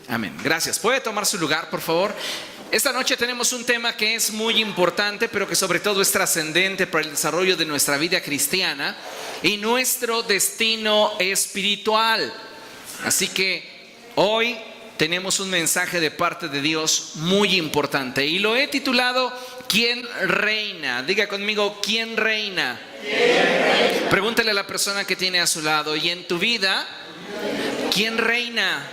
Amén. Gracias. ¿Puede tomar su lugar, por favor? Esta noche tenemos un tema que es muy importante, pero que sobre todo es trascendente para el desarrollo de nuestra vida cristiana y nuestro destino espiritual. Así que hoy tenemos un mensaje de parte de Dios muy importante y lo he titulado ¿Quién reina? Diga conmigo, ¿quién reina? ¿Quién reina? Pregúntale a la persona que tiene a su lado, ¿y en tu vida quién reina?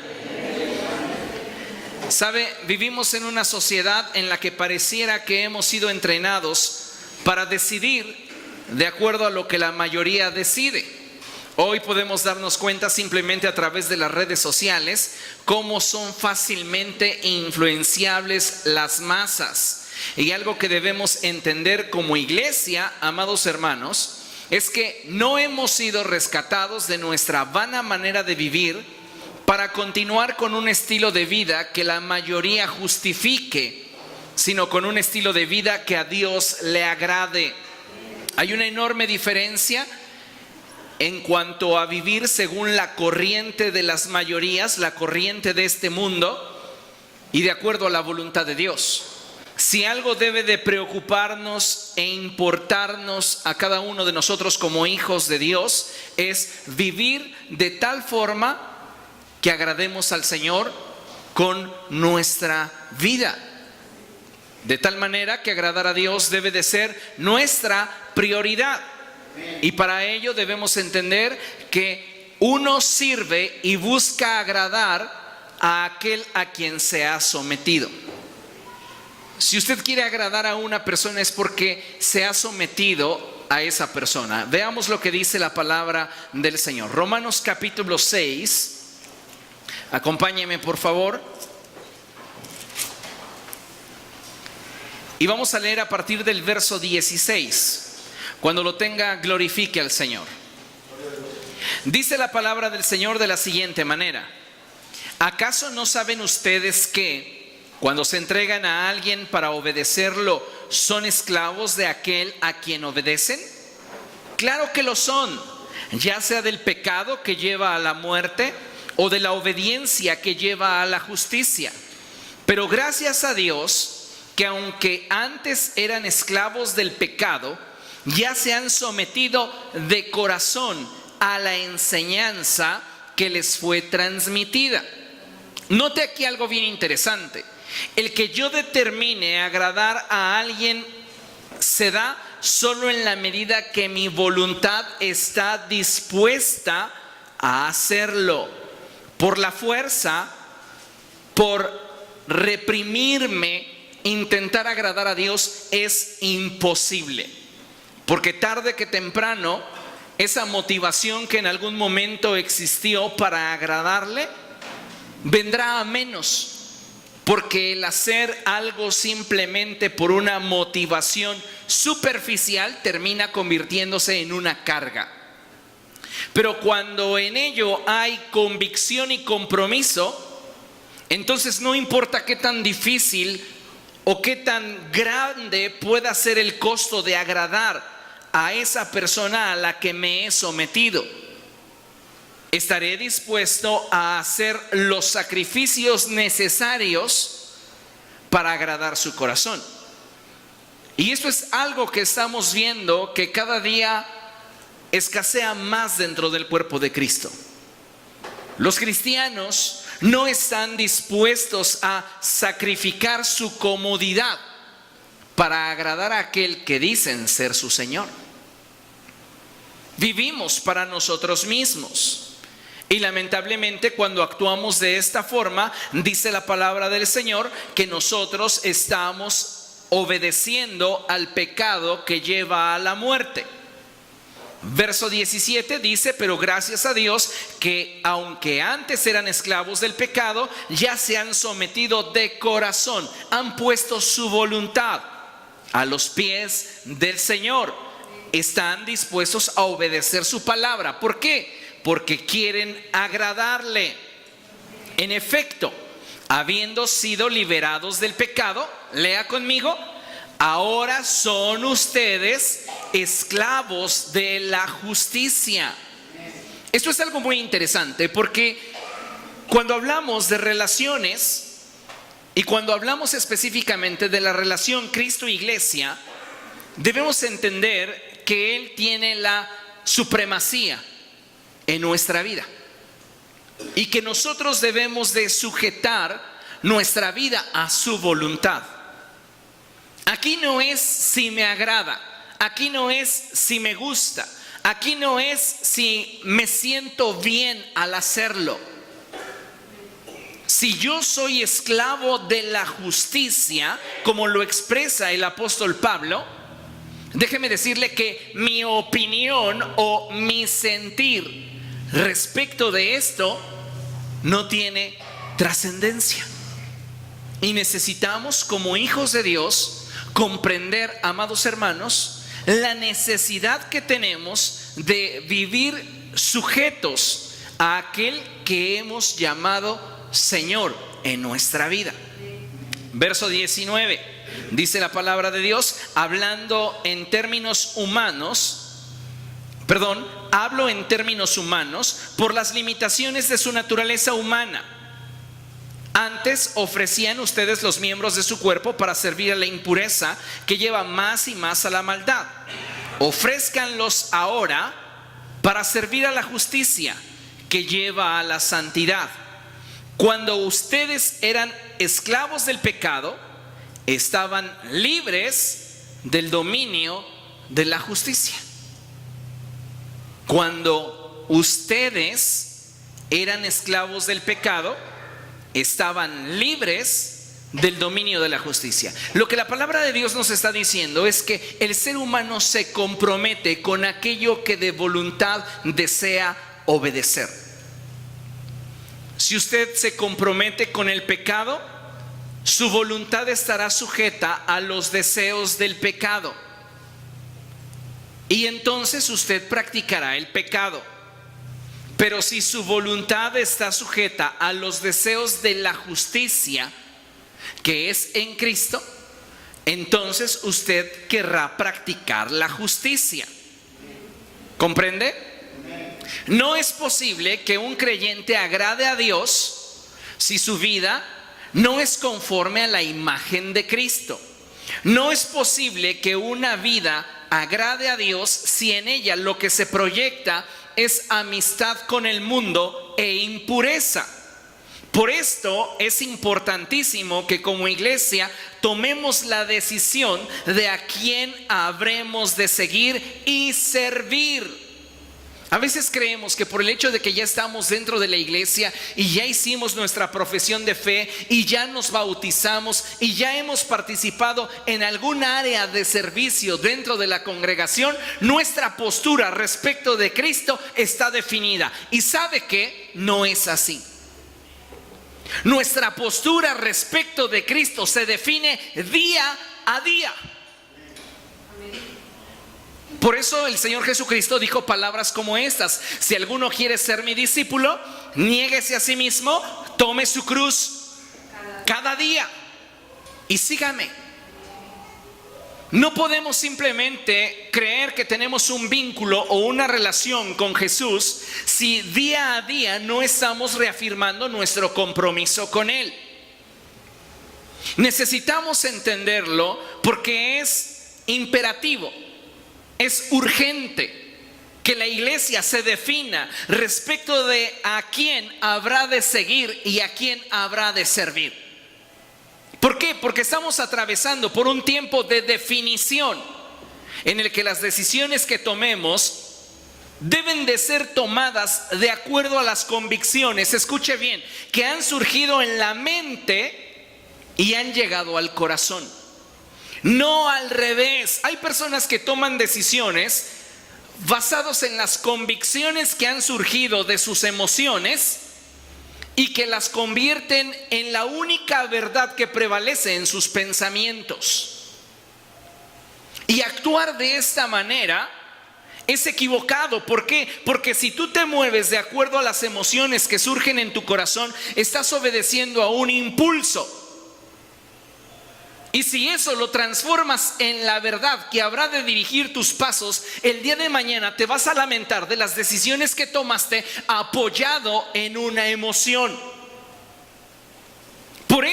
¿Sabe? Vivimos en una sociedad en la que pareciera que hemos sido entrenados para decidir de acuerdo a lo que la mayoría decide. Hoy podemos darnos cuenta simplemente a través de las redes sociales cómo son fácilmente influenciables las masas. Y algo que debemos entender como iglesia, amados hermanos, es que no hemos sido rescatados de nuestra vana manera de vivir para continuar con un estilo de vida que la mayoría justifique, sino con un estilo de vida que a Dios le agrade. Hay una enorme diferencia en cuanto a vivir según la corriente de las mayorías, la corriente de este mundo, y de acuerdo a la voluntad de Dios. Si algo debe de preocuparnos e importarnos a cada uno de nosotros como hijos de Dios, es vivir de tal forma que agrademos al Señor con nuestra vida. De tal manera que agradar a Dios debe de ser nuestra prioridad. Y para ello debemos entender que uno sirve y busca agradar a aquel a quien se ha sometido. Si usted quiere agradar a una persona es porque se ha sometido a esa persona. Veamos lo que dice la palabra del Señor. Romanos capítulo 6. Acompáñeme, por favor. Y vamos a leer a partir del verso 16. Cuando lo tenga, glorifique al Señor. Dice la palabra del Señor de la siguiente manera: ¿acaso no saben ustedes que cuando se entregan a alguien para obedecerlo, son esclavos de aquel a quien obedecen? Claro que lo son, ya sea del pecado que lleva a la muerte o de la obediencia que lleva a la justicia. Pero gracias a Dios que aunque antes eran esclavos del pecado, ya se han sometido de corazón a la enseñanza que les fue transmitida. Note aquí algo bien interesante. El que yo determine agradar a alguien se da solo en la medida que mi voluntad está dispuesta a hacerlo. Por la fuerza, por reprimirme, intentar agradar a Dios es imposible. Porque tarde que temprano, esa motivación que en algún momento existió para agradarle, vendrá a menos. Porque el hacer algo simplemente por una motivación superficial termina convirtiéndose en una carga. Pero cuando en ello hay convicción y compromiso, entonces no importa qué tan difícil o qué tan grande pueda ser el costo de agradar a esa persona a la que me he sometido, estaré dispuesto a hacer los sacrificios necesarios para agradar su corazón. Y esto es algo que estamos viendo que cada día escasea más dentro del cuerpo de Cristo. Los cristianos no están dispuestos a sacrificar su comodidad para agradar a aquel que dicen ser su Señor. Vivimos para nosotros mismos. Y lamentablemente cuando actuamos de esta forma, dice la palabra del Señor que nosotros estamos obedeciendo al pecado que lleva a la muerte. Verso 17 dice: pero gracias a Dios que aunque antes eran esclavos del pecado, ya se han sometido de corazón, han puesto su voluntad a los pies del Señor, están dispuestos a obedecer su palabra. ¿Por qué? Porque quieren agradarle. En efecto, habiendo sido liberados del pecado, lea conmigo, ahora son ustedes esclavos de la justicia. Esto es algo muy interesante porque Cuando hablamos de relaciones y cuando hablamos específicamente de la relación Cristo-Iglesia, debemos entender que Él tiene la supremacía en nuestra vida y que nosotros debemos de sujetar nuestra vida a su voluntad. Aquí no es si me agrada, aquí no es si me gusta, aquí no es si me siento bien al hacerlo. Si yo soy esclavo de la justicia, como lo expresa el apóstol Pablo, déjeme decirle que mi opinión o mi sentir respecto de esto no tiene trascendencia. Y necesitamos, como hijos de Dios, comprender, amados hermanos, la necesidad que tenemos de vivir sujetos a aquel que hemos llamado Señor en nuestra vida. Verso 19, dice la palabra de Dios, hablando en términos humanos, hablo en términos humanos por las limitaciones de su naturaleza humana. Antes ofrecían ustedes los miembros de su cuerpo para servir a la impureza que lleva más y más a la maldad. Ofrézcanlos ahora para servir a la justicia que lleva a la santidad. Cuando ustedes eran esclavos del pecado, estaban libres del dominio de la justicia. Cuando ustedes eran esclavos del pecado, estaban libres del dominio de la justicia. Lo que la palabra de Dios nos está diciendo es que el ser humano se compromete con aquello que de voluntad desea obedecer. Si usted se compromete con el pecado, su voluntad estará sujeta a los deseos del pecado. Y entonces usted practicará el pecado. Pero si su voluntad está sujeta a los deseos de la justicia, que es en Cristo, entonces usted querrá practicar la justicia. ¿Comprende? No es posible que un creyente agrade a Dios si su vida no es conforme a la imagen de Cristo. No es posible que una vida agrade a Dios si en ella lo que se proyecta es amistad con el mundo e impureza. Por esto es importantísimo que como iglesia tomemos la decisión de a quién habremos de seguir y servir. A veces creemos que por el hecho de que ya estamos dentro de la iglesia y ya hicimos nuestra profesión de fe y ya nos bautizamos y ya hemos participado en algún área de servicio dentro de la congregación, nuestra postura respecto de Cristo está definida. Y sabe que no es así. Nuestra postura respecto de Cristo se define día a día. Por eso el Señor Jesucristo dijo palabras como estas: si alguno quiere ser mi discípulo, niéguese a sí mismo, tome su cruz cada día y sígame. No podemos simplemente creer que tenemos un vínculo o una relación con Jesús si día a día no estamos reafirmando nuestro compromiso con Él. Necesitamos entenderlo porque es imperativo. Es urgente que la iglesia se defina respecto de a quién habrá de seguir y a quién habrá de servir. ¿Por qué? Porque estamos atravesando por un tiempo de definición en el que las decisiones que tomemos deben de ser tomadas de acuerdo a las convicciones, escuche bien, que han surgido en la mente y han llegado al corazón. No al revés. Hay personas que toman decisiones basados en las convicciones que han surgido de sus emociones y que las convierten en la única verdad que prevalece en sus pensamientos. Y actuar de esta manera es equivocado. ¿Por qué? Porque si tú te mueves de acuerdo a las emociones que surgen en tu corazón, estás obedeciendo a un impulso. Y si eso lo transformas en la verdad que habrá de dirigir tus pasos, el día de mañana te vas a lamentar de las decisiones que tomaste apoyado en una emoción.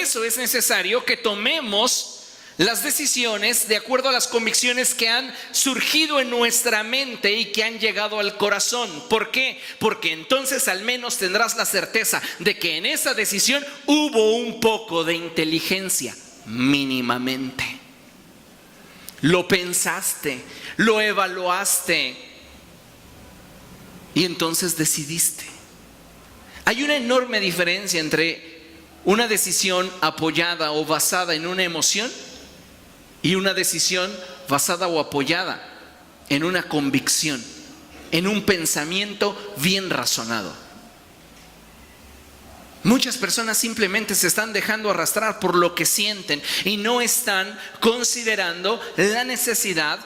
eso es necesario que tomemos las decisiones de acuerdo a las convicciones que han surgido en nuestra mente y que han llegado al corazón. ¿Por qué? Porque entonces al menos tendrás la certeza de que en esa decisión hubo un poco de inteligencia, mínimamente. Lo pensaste, lo evaluaste y entonces decidiste. Hay una enorme diferencia entre una decisión apoyada o basada en una emoción y una decisión basada o apoyada en una convicción, en un pensamiento bien razonado. Muchas personas simplemente se están dejando arrastrar por lo que sienten y no están considerando la necesidad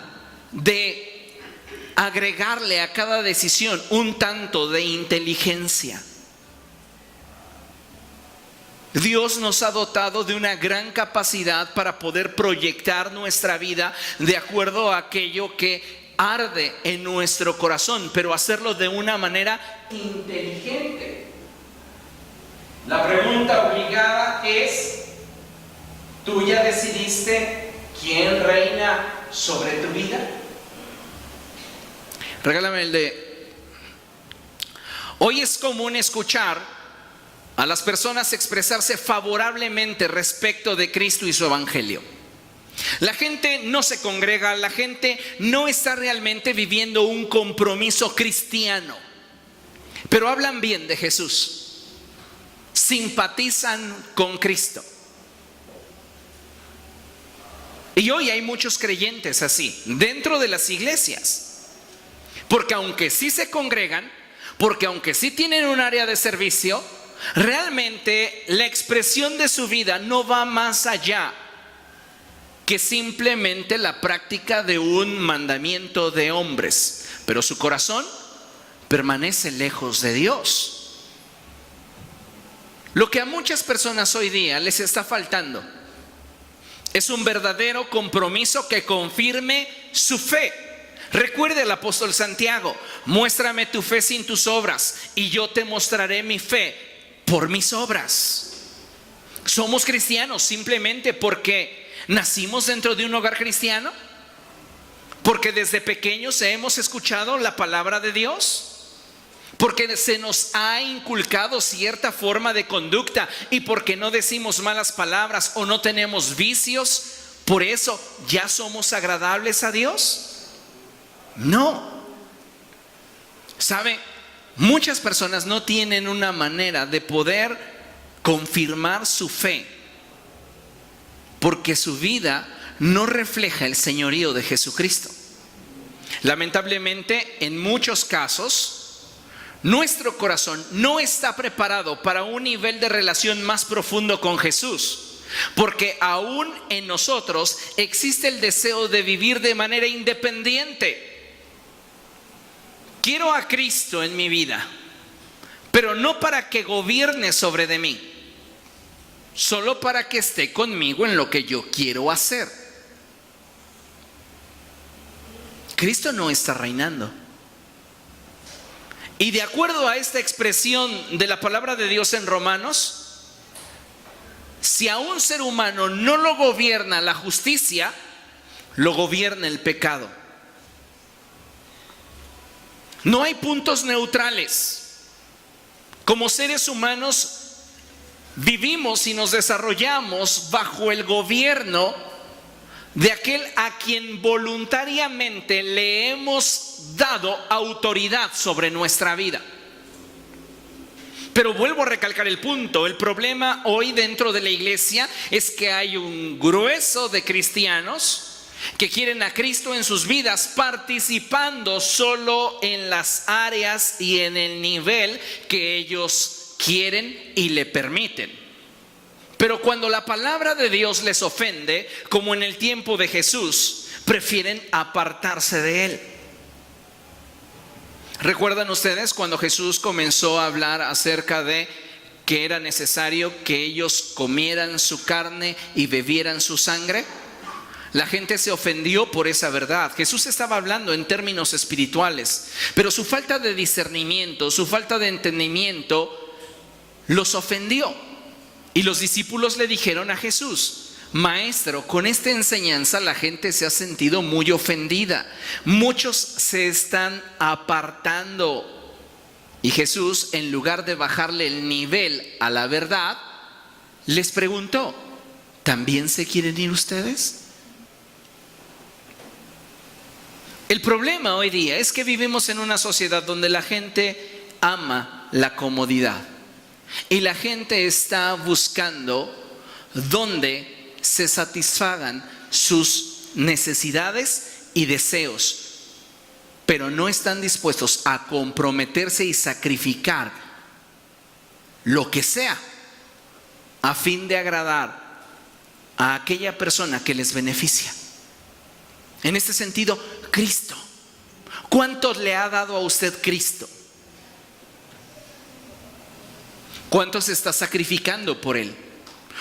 de agregarle a cada decisión un tanto de inteligencia. Dios nos ha dotado de una gran capacidad para poder proyectar nuestra vida de acuerdo a aquello que arde en nuestro corazón, pero hacerlo de una manera inteligente. La pregunta obligada es: ¿tú ya decidiste quién reina sobre tu vida? Regálame el de... Hoy es común escuchar a las personas expresarse favorablemente respecto de Cristo y su evangelio. La gente no se congrega, la gente no está realmente viviendo un compromiso cristiano, pero hablan bien de Jesús, simpatizan con Cristo. Y hoy hay muchos creyentes así dentro de las iglesias, porque aunque sí se congregan, porque aunque sí tienen un área de servicio, realmente la expresión de su vida no va más allá que simplemente la práctica de un mandamiento de hombres, pero su corazón permanece lejos de Dios. Lo que a muchas personas hoy día les está faltando es un verdadero compromiso que confirme su fe. Recuerde el apóstol Santiago: muéstrame tu fe sin tus obras y yo te mostraré mi fe por mis obras. ¿Somos cristianos simplemente porque nacimos dentro de un hogar cristiano? ¿Porque desde pequeños hemos escuchado la palabra de Dios? ¿Porque se nos ha inculcado cierta forma de conducta y porque no decimos malas palabras o no tenemos vicios, por eso ya somos agradables a Dios? No. ¿Sabe? Muchas personas no tienen una manera de poder confirmar su fe porque su vida no refleja el señorío de Jesucristo. Lamentablemente, en muchos casos, nuestro corazón no está preparado para un nivel de relación más profundo con Jesús, porque aún en nosotros existe el deseo de vivir de manera independiente. Quiero a Cristo en mi vida, pero no para que gobierne sobre de mí, solo para que esté conmigo en lo que yo quiero hacer. Cristo no está reinando. Y de acuerdo a esta expresión de la palabra de Dios en Romanos, si a un ser humano no lo gobierna la justicia, lo gobierna el pecado. No hay puntos neutrales. Como seres humanos vivimos y nos desarrollamos bajo el gobierno de aquel a quien voluntariamente le hemos dado autoridad sobre nuestra vida. Pero vuelvo a recalcar el punto: el problema hoy dentro de la iglesia es que hay un grueso de cristianos que quieren a Cristo en sus vidas, participando solo en las áreas y en el nivel que ellos quieren y le permiten. Pero cuando la palabra de Dios les ofende, como en el tiempo de Jesús, prefieren apartarse de él. ¿Recuerdan ustedes cuando Jesús comenzó a hablar acerca de que era necesario que ellos comieran su carne y bebieran su sangre? La gente se ofendió por esa verdad. Jesús estaba hablando en términos espirituales, pero su falta de discernimiento, su falta de entendimiento los ofendió. Y los discípulos le dijeron a Jesús: Maestro, con esta enseñanza la gente se ha sentido muy ofendida. Muchos se están apartando. Y Jesús, en lugar de bajarle el nivel a la verdad, les preguntó: ¿también se quieren ir ustedes? El problema hoy día es que vivimos en una sociedad donde la gente ama la comodidad. Y la gente está buscando donde se satisfagan sus necesidades y deseos, pero no están dispuestos a comprometerse y sacrificar lo que sea a fin de agradar a aquella persona que les beneficia. En este sentido, Cristo. ¿Cuánto le ha dado a usted Cristo? ¿Cuánto se está sacrificando por Él?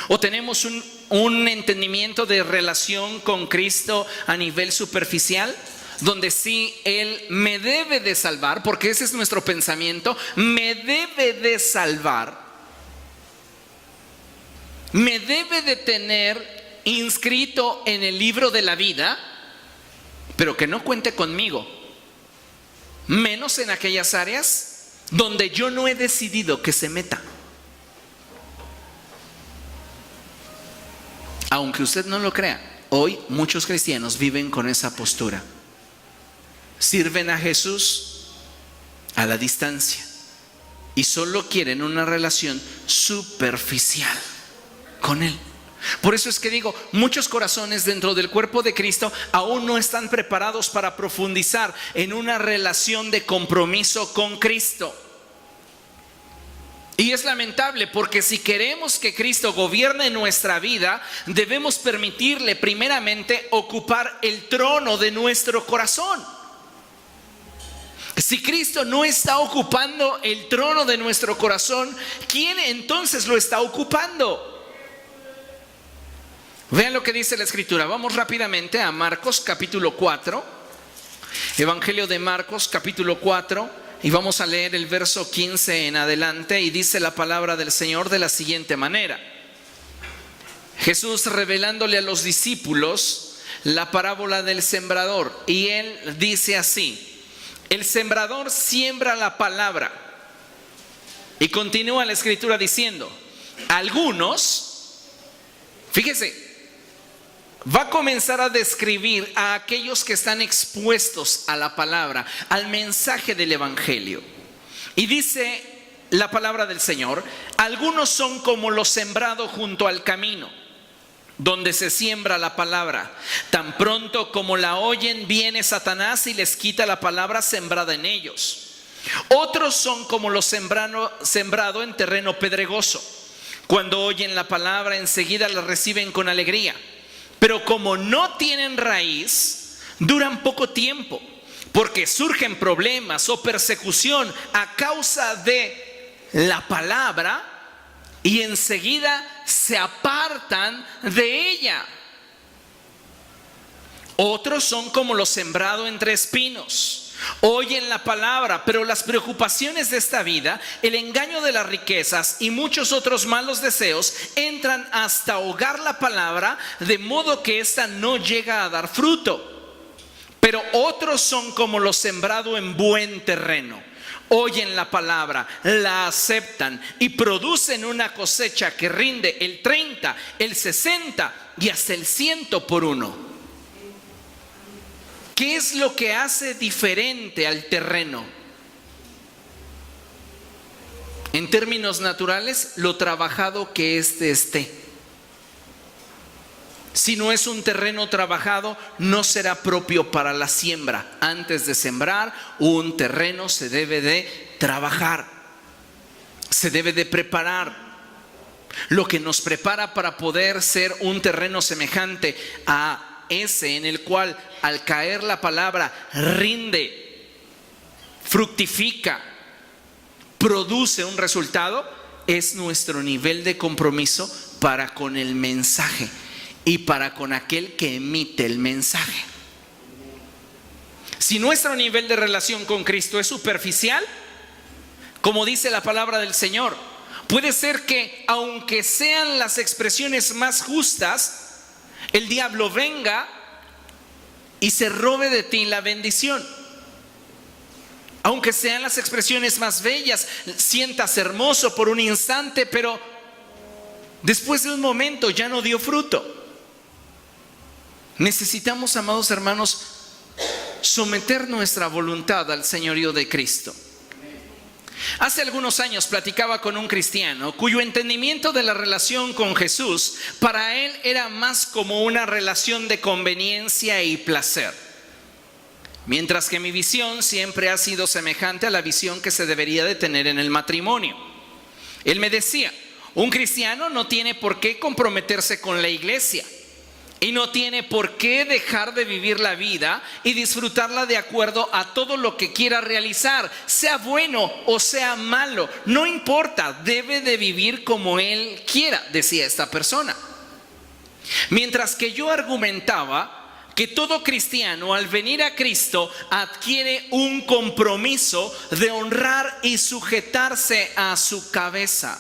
¿O tenemos un entendimiento de relación con Cristo a nivel superficial? Donde sí, Él me debe de salvar, porque ese es nuestro pensamiento, me debe de salvar, me debe de tener inscrito en el libro de la vida, pero que no cuente conmigo, menos en aquellas áreas donde yo no he decidido que se meta. Aunque usted no lo crea, hoy muchos cristianos viven con esa postura. Sirven a Jesús a la distancia y solo quieren una relación superficial con Él. Por eso es que digo, muchos corazones dentro del cuerpo de Cristo aún no están preparados para profundizar en una relación de compromiso con Cristo. Y es lamentable, porque si queremos que Cristo gobierne nuestra vida, debemos permitirle primeramente ocupar el trono de nuestro corazón. Si Cristo no está ocupando el trono de nuestro corazón, ¿quién entonces lo está ocupando? Vean lo que dice la Escritura. Vamos rápidamente a Marcos capítulo 4. Evangelio de Marcos capítulo 4. Y vamos a leer el verso 15 en adelante. Y dice la palabra del Señor de la siguiente manera: Jesús revelándole a los discípulos la parábola del sembrador. Y Él dice así: el sembrador siembra la palabra. Y continúa la Escritura diciendo: algunos, fíjese, va a comenzar a describir a aquellos que están expuestos a la palabra, al mensaje del Evangelio. Y dice la palabra del Señor: algunos son como lo sembrado junto al camino, donde se siembra la palabra. Tan pronto como la oyen, viene Satanás y les quita la palabra sembrada en ellos. Otros son como lo sembrado en terreno pedregoso. Cuando oyen la palabra, enseguida la reciben con alegría. Pero como no tienen raíz, duran poco tiempo, porque surgen problemas o persecución a causa de la palabra, y enseguida se apartan de ella. Otros son como lo sembrado entre espinos. Oyen la palabra, pero las preocupaciones de esta vida, el engaño de las riquezas y muchos otros malos deseos entran hasta ahogar la palabra, de modo que ésta no llega a dar fruto. Pero otros son como lo sembrado en buen terreno. Oyen la palabra, la aceptan y producen una cosecha que rinde el 30, el 60 y hasta el 100 por uno. ¿Qué es lo que hace diferente al terreno? En términos naturales, lo trabajado que éste esté. Si no es un terreno trabajado, no será propio para la siembra. Antes de sembrar, un terreno se debe de trabajar, se debe de preparar. Lo que nos prepara para poder ser un terreno semejante a ese en el cual al caer la palabra rinde, fructifica, produce un resultado, es nuestro nivel de compromiso para con el mensaje y para con aquel que emite el mensaje. Si nuestro nivel de relación con Cristo es superficial, como dice la palabra del Señor, Puede ser que, aunque sean las expresiones más justas, el diablo venga y se robe de ti la bendición. Aunque sean las expresiones más bellas, sientas hermoso por un instante, pero después de un momento ya no dio fruto. Necesitamos, amados hermanos, someter nuestra voluntad al señorío de Cristo. Hace algunos años platicaba con un cristiano cuyo entendimiento de la relación con Jesús para él era más como una relación de conveniencia y placer, mientras que mi visión siempre ha sido semejante a la visión que se debería de tener en el matrimonio. Él me decía, un cristiano no tiene por qué comprometerse con la iglesia y no tiene por qué dejar de vivir la vida y disfrutarla de acuerdo a todo lo que quiera realizar, sea bueno o sea malo, no importa, debe de vivir como él quiera, decía esta persona. Mientras que yo argumentaba que todo cristiano al venir a Cristo adquiere un compromiso de honrar y sujetarse a su cabeza.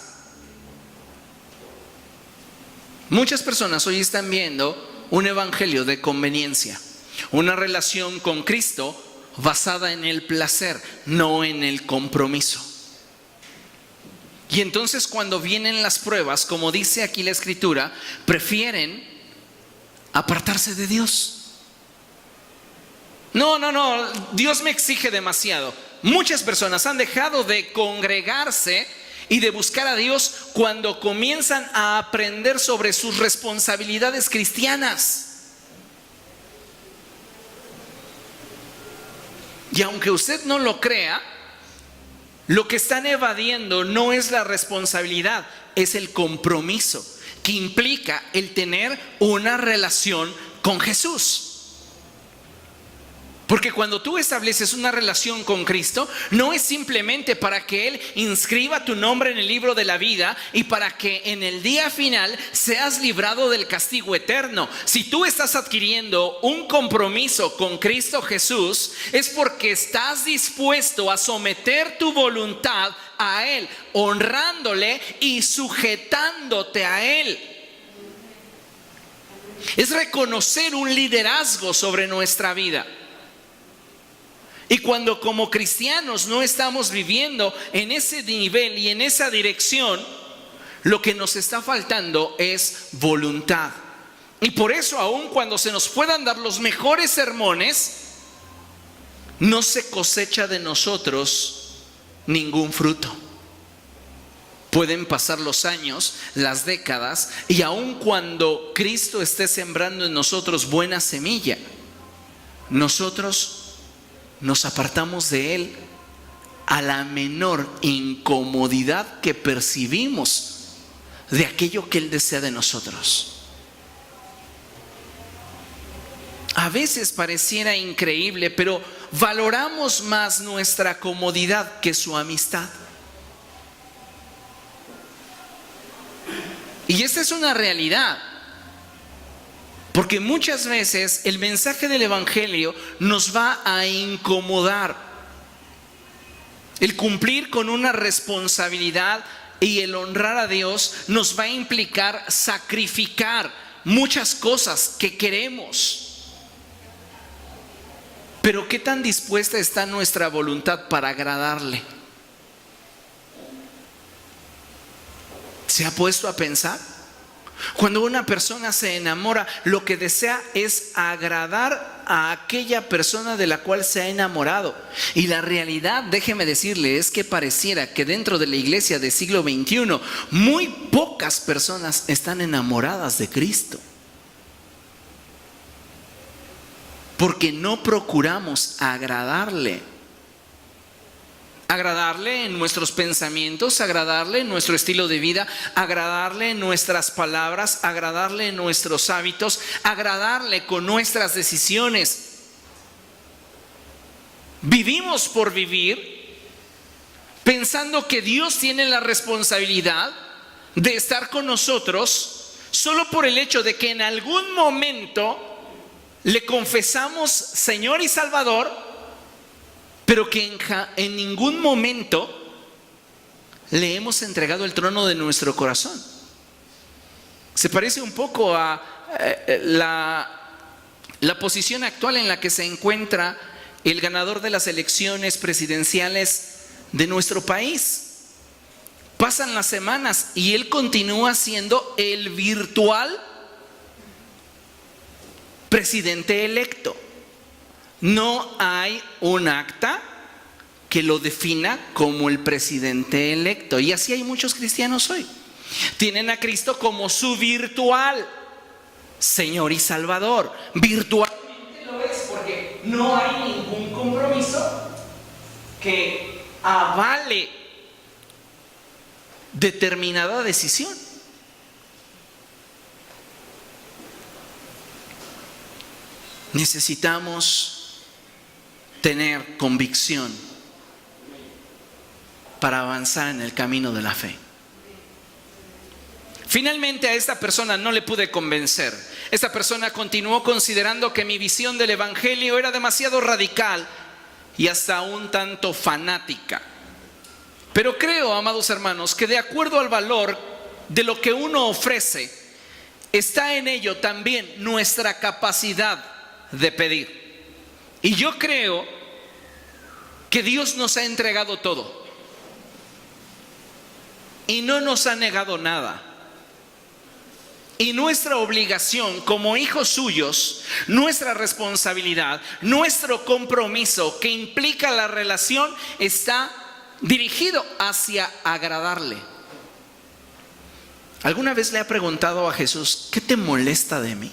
Muchas personas hoy están viendo un evangelio de conveniencia, una relación con Cristo basada en el placer, no en el compromiso. Y entonces cuando vienen las pruebas, como dice aquí la Escritura, prefieren apartarse de Dios. No, Dios me exige demasiado. Muchas personas han dejado de congregarse y de buscar a Dios cuando comienzan a aprender sobre sus responsabilidades cristianas. Y aunque usted no lo crea, lo que están evadiendo no es la responsabilidad, es el compromiso que implica el tener una relación con Jesús. Porque cuando tú estableces una relación con Cristo, no es simplemente para que Él inscriba tu nombre en el libro de la vida y para que en el día final seas librado del castigo eterno. Si tú estás adquiriendo un compromiso con Cristo Jesús, es porque estás dispuesto a someter tu voluntad a Él, honrándole y sujetándote a Él. Es reconocer un liderazgo sobre nuestra vida. Y cuando como cristianos no estamos viviendo en ese nivel y en esa dirección, lo que nos está faltando es voluntad. Y por eso, aun cuando se nos puedan dar los mejores sermones, no se cosecha de nosotros ningún fruto. Pueden pasar los años, las décadas, y aun cuando Cristo esté sembrando en nosotros buena semilla, nosotros nos apartamos de Él a la menor incomodidad que percibimos de aquello que Él desea de nosotros. A veces pareciera increíble, pero valoramos más nuestra comodidad que su amistad. Y esta es una realidad. Porque muchas veces el mensaje del evangelio nos va a incomodar. El cumplir con una responsabilidad y el honrar a Dios nos va a implicar sacrificar muchas cosas que queremos. Pero ¿qué tan dispuesta está nuestra voluntad para agradarle? ¿Se ha puesto a pensar? Cuando una persona se enamora, lo que desea es agradar a aquella persona de la cual se ha enamorado. Y la realidad, déjeme decirle, es que pareciera que dentro de la iglesia del siglo XXI, muy pocas personas están enamoradas de Cristo. Porque no procuramos agradarle. Agradarle en nuestros pensamientos, agradarle en nuestro estilo de vida, agradarle en nuestras palabras, agradarle en nuestros hábitos, agradarle con nuestras decisiones. Vivimos por vivir pensando que Dios tiene la responsabilidad de estar con nosotros solo por el hecho de que en algún momento le confesamos Señor y Salvador, pero que en ningún momento le hemos entregado el trono de nuestro corazón. Se parece un poco a la posición actual en la que se encuentra el ganador de las elecciones presidenciales de nuestro país. Pasan las semanas y él continúa siendo el virtual presidente electo. No hay un acta que lo defina como el presidente electo. Y así hay muchos cristianos hoy. Tienen a Cristo como su virtual Señor y Salvador. Virtualmente lo es porque no hay ningún compromiso que avale determinada decisión. Necesitamos tener convicción para avanzar en el camino de la fe. Finalmente a esta persona no le pude convencer. Esta persona continuó considerando que mi visión del evangelio era demasiado radical y hasta un tanto fanática. Pero creo, amados hermanos, que de acuerdo al valor de lo que uno ofrece, está en ello también nuestra capacidad de pedir. Y yo creo que Dios nos ha entregado todo y no nos ha negado nada. Y nuestra obligación como hijos suyos, nuestra responsabilidad, nuestro compromiso que implica la relación está dirigido hacia agradarle. ¿Alguna vez le ha preguntado a Jesús, ¿qué te molesta de mí?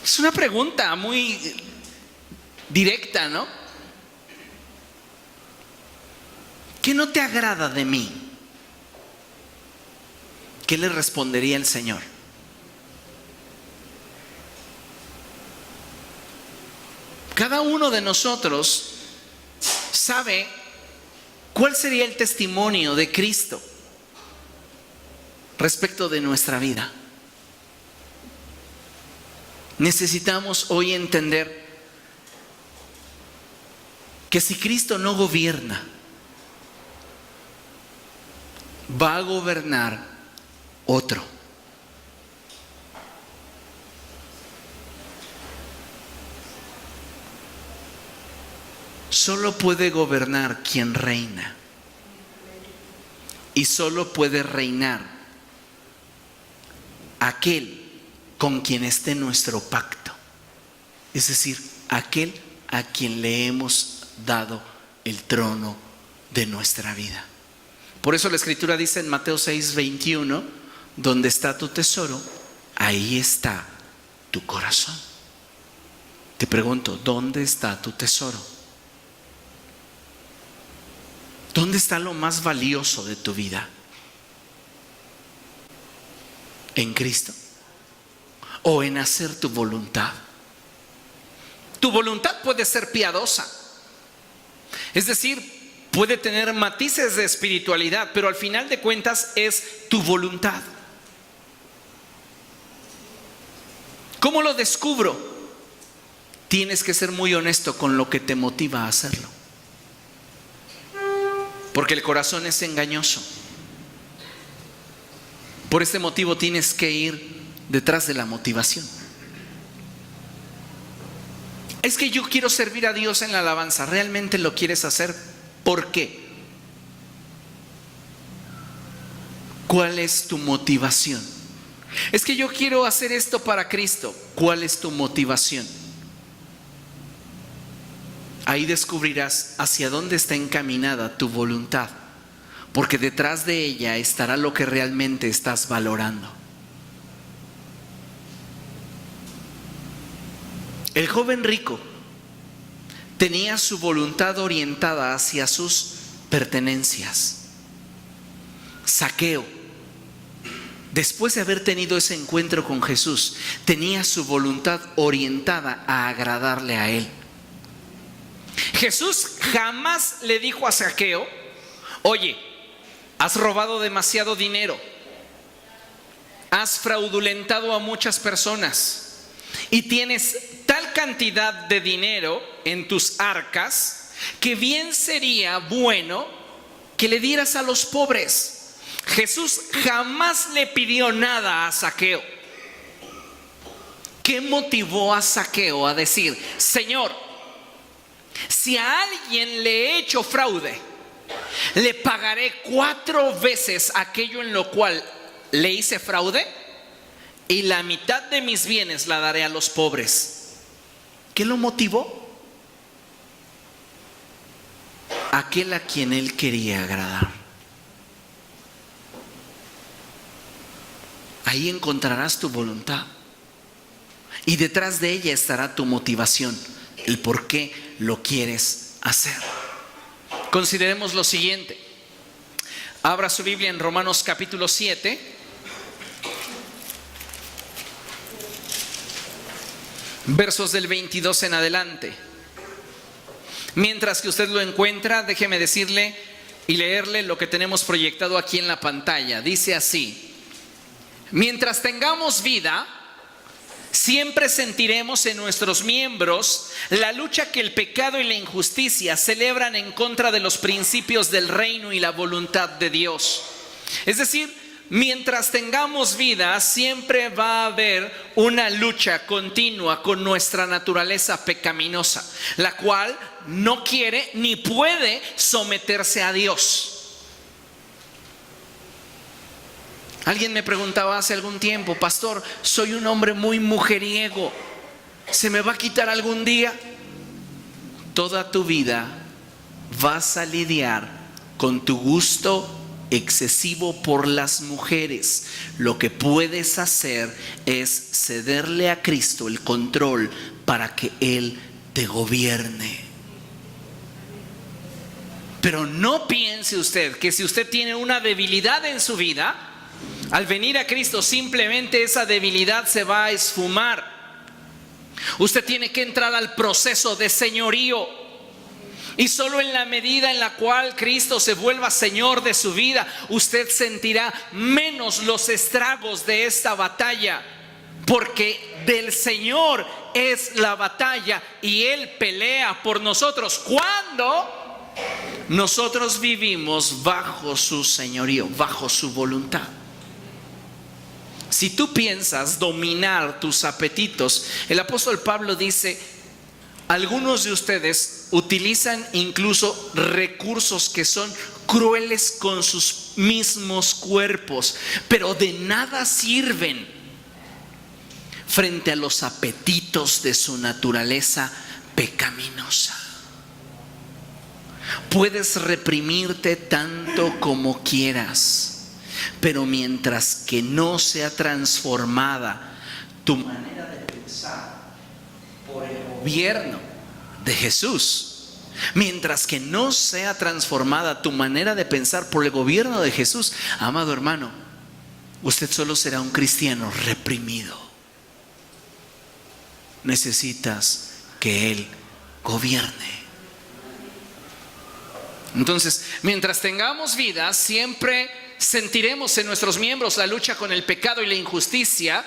Es una pregunta muy directa, ¿no? ¿Qué no te agrada de mí? ¿Qué le respondería el Señor? Cada uno de nosotros sabe cuál sería el testimonio de Cristo respecto de nuestra vida. Necesitamos hoy entender que si Cristo no gobierna, va a gobernar otro. Solo puede gobernar quien reina. Y solo puede reinar aquel con quien esté nuestro pacto. Es decir, aquel a quien le hemos dado el trono de nuestra vida. Por eso la Escritura dice en Mateo 6:21, donde está tu tesoro, ahí está tu corazón. Te pregunto, ¿dónde está tu tesoro? ¿Dónde está lo más valioso de tu vida? ¿En Cristo? ¿O en hacer tu voluntad? Tu voluntad puede ser piadosa. Es decir, puede tener matices de espiritualidad, pero al final de cuentas es tu voluntad. ¿Cómo lo descubro? Tienes que ser muy honesto con lo que te motiva a hacerlo. Porque el corazón es engañoso. Por este motivo tienes que ir detrás de la motivación. Es que yo quiero servir a Dios en la alabanza. ¿Realmente lo quieres hacer? ¿Por qué? ¿Cuál es tu motivación? Es que yo quiero hacer esto para Cristo. ¿Cuál es tu motivación? Ahí descubrirás hacia dónde está encaminada tu voluntad, porque detrás de ella estará lo que realmente estás valorando. El joven rico tenía su voluntad orientada hacia sus pertenencias. Zaqueo, después de haber tenido ese encuentro con Jesús, tenía su voluntad orientada a agradarle a Él. Jesús jamás le dijo a Zaqueo, oye, has robado demasiado dinero, has fraudulentado a muchas personas y tienes tal cantidad de dinero en tus arcas que bien sería bueno que le dieras a los pobres. Jesús jamás le pidió nada a Zaqueo. ¿Qué motivó a Zaqueo a decir: Señor, si a alguien le he hecho fraude, le pagaré 4 veces aquello en lo cual le hice fraude, y la mitad de mis bienes la daré a los pobres? ¿Qué lo motivó? Aquel a quien él quería agradar. Ahí encontrarás tu voluntad, y detrás de ella estará tu motivación, el por qué lo quieres hacer. Consideremos lo siguiente. Abra su Biblia en Romanos capítulo 7. Versos del 22 en adelante. Mientras que usted lo encuentra, déjeme decirle y leerle lo que tenemos proyectado aquí en la pantalla. Dice así: mientras tengamos vida, siempre sentiremos en nuestros miembros la lucha que el pecado y la injusticia celebran en contra de los principios del reino y la voluntad de Dios. Es decir, mientras tengamos vida, siempre va a haber una lucha continua con nuestra naturaleza pecaminosa, la cual no quiere ni puede someterse a Dios. Alguien me preguntaba hace algún tiempo: pastor, soy un hombre muy mujeriego, ¿se me va a quitar algún día? Toda tu vida vas a lidiar con tu gusto excesivo por las mujeres. Lo que puedes hacer es cederle a Cristo el control para que Él te gobierne. Pero no piense usted que si usted tiene una debilidad en su vida, al venir a Cristo simplemente esa debilidad se va a esfumar. Usted tiene que entrar al proceso de señorío, y solo en la medida en la cual Cristo se vuelva Señor de su vida, usted sentirá menos los estragos de esta batalla, porque del Señor es la batalla y Él pelea por nosotros cuando nosotros vivimos bajo su señorío, bajo su voluntad. Si tú piensas dominar tus apetitos, el apóstol Pablo dice: algunos de ustedes utilizan incluso recursos que son crueles con sus mismos cuerpos, pero de nada sirven frente a los apetitos de su naturaleza pecaminosa. Puedes reprimirte tanto como quieras, pero mientras que no sea transformada tu manera de pensar por el gobierno de Jesús, mientras que no sea transformada tu manera de pensar por el gobierno de Jesús, amado hermano, usted solo será un cristiano reprimido. Necesitas que Él gobierne. Entonces, mientras tengamos vida, siempre sentiremos en nuestros miembros la lucha con el pecado y la injusticia,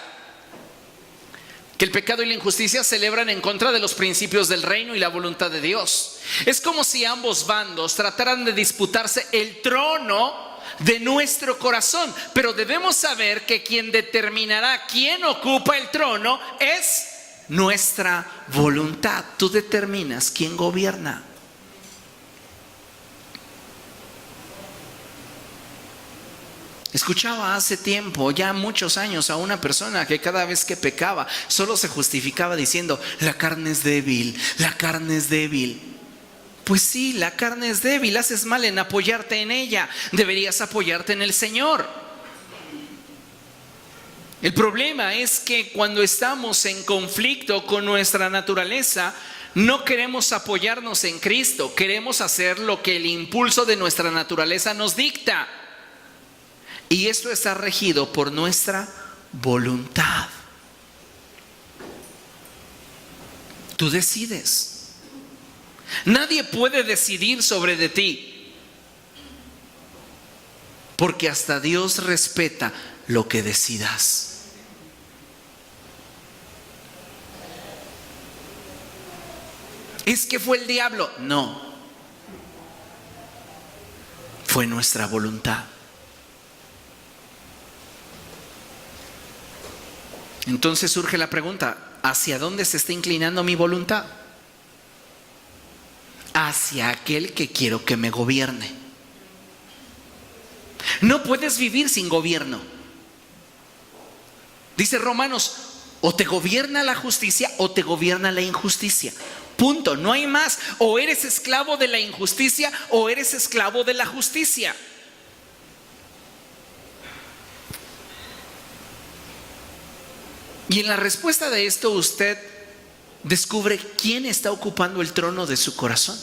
que el pecado y la injusticia celebran en contra de los principios del reino y la voluntad de Dios. Es como si ambos bandos trataran de disputarse el trono de nuestro corazón, pero debemos saber que quien determinará quién ocupa el trono es nuestra voluntad. Tú determinas quién gobierna. Escuchaba hace tiempo, ya muchos años, a una persona que cada vez que pecaba solo se justificaba diciendo: la carne es débil, la carne es débil. Pues sí, la carne es débil, haces mal en apoyarte en ella, deberías apoyarte en el Señor. El problema es que cuando estamos en conflicto con nuestra naturaleza, no queremos apoyarnos en Cristo, queremos hacer lo que el impulso de nuestra naturaleza nos dicta. Y esto está regido por nuestra voluntad. Tú decides. Nadie puede decidir sobre de ti, porque hasta Dios respeta lo que decidas. es que fue el diablo. No, fue nuestra voluntad. Entonces surge la pregunta: ¿hacia dónde se está inclinando mi voluntad? Hacia aquel que quiero que me gobierne. No puedes vivir sin gobierno. Dice Romanos: o te gobierna la justicia o te gobierna la injusticia. Punto, no hay más. O eres esclavo de la injusticia o eres esclavo de la justicia. Y en la respuesta de esto usted descubre quién está ocupando el trono de su corazón.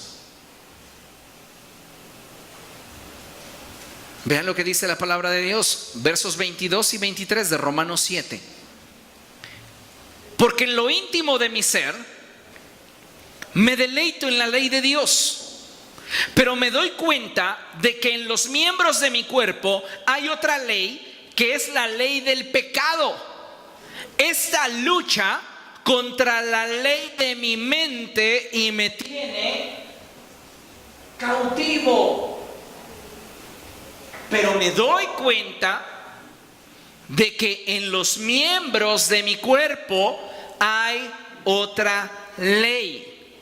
Vean lo que dice la palabra de Dios, versos 22 y 23 de Romanos 7. Porque en lo íntimo de mi ser me deleito en la ley de Dios, pero me doy cuenta de que en los miembros de mi cuerpo hay otra ley, que es la ley del pecado. Esta lucha contra la ley de mi mente y me tiene cautivo. Pero me doy cuenta de que en los miembros de mi cuerpo hay otra ley,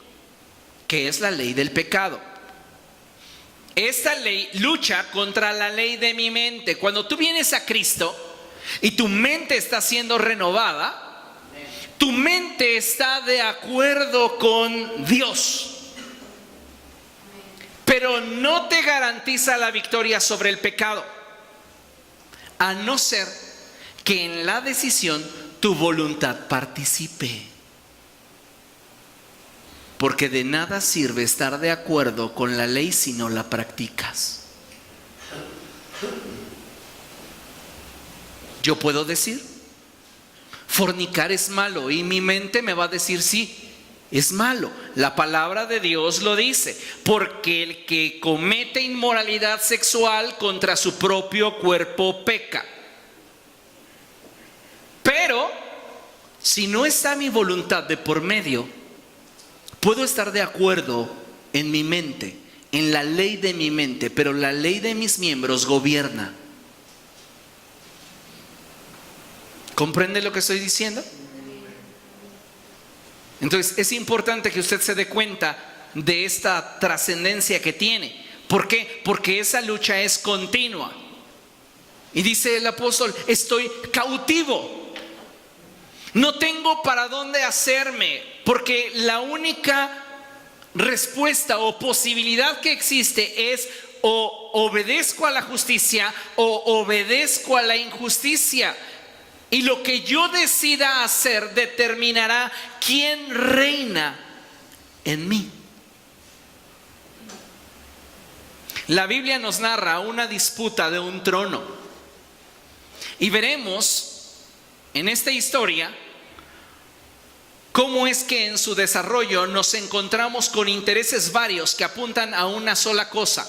que es la ley del pecado. Esta ley lucha contra la ley de mi mente. Cuando tú vienes a Cristo y tu mente está siendo renovada, tu mente está de acuerdo con Dios. Pero no te garantiza la victoria sobre el pecado, a no ser que en la decisión tu voluntad participe. Porque de nada sirve estar de acuerdo con la ley si no la practicas. Yo puedo decir: fornicar es malo, y mi mente me va a decir: sí, es malo. La palabra de Dios lo dice, porque el que comete inmoralidad sexual contra su propio cuerpo peca. Pero si no está mi voluntad de por medio, puedo estar de acuerdo en mi mente, en la ley de mi mente, pero la ley de mis miembros gobierna. ¿Comprende lo que estoy diciendo? Entonces es importante que usted se dé cuenta de esta trascendencia que tiene. ¿Por qué? Porque esa lucha es continua. Y dice el apóstol: estoy cautivo. No tengo para dónde hacerme, porque la única respuesta o posibilidad que existe es: o obedezco a la justicia o obedezco a la injusticia. Y lo que yo decida hacer determinará quién reina en mí. La Biblia nos narra una disputa de un trono. Y veremos en esta historia cómo es que en su desarrollo nos encontramos con intereses varios que apuntan a una sola cosa: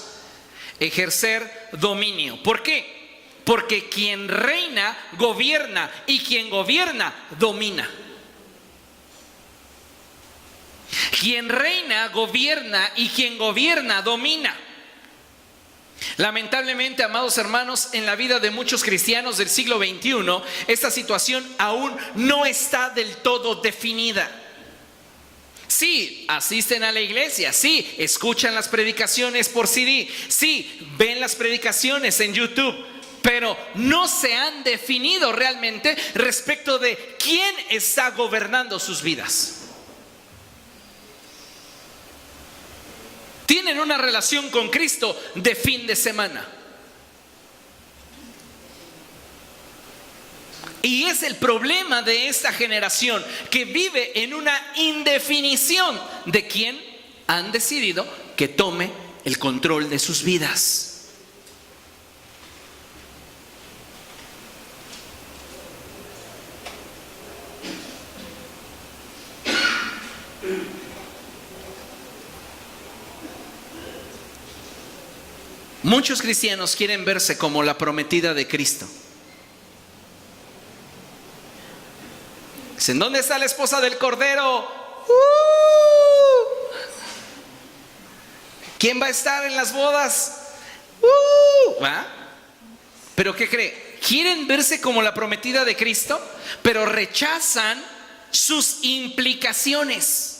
ejercer dominio. ¿Por qué? Porque quien reina, gobierna, y quien gobierna, domina. Quien reina, gobierna, y quien gobierna, domina. Lamentablemente, amados hermanos, en la vida de muchos cristianos del siglo XXI, esta situación aún no está del todo definida. Sí, asisten a la iglesia, sí, escuchan las predicaciones por CD, sí, ven las predicaciones en YouTube, pero no se han definido realmente respecto de quién está gobernando sus vidas. Tienen una relación con Cristo de fin de semana. Y es el problema de esta generación, que vive en una indefinición de quién han decidido que tome el control de sus vidas. Muchos cristianos quieren verse como la prometida de Cristo. Dicen: ¿dónde está la esposa del Cordero? ¿Quién va a estar en las bodas? ¿Va? ¿Pero qué cree? Quieren verse como la prometida de Cristo, pero rechazan sus implicaciones.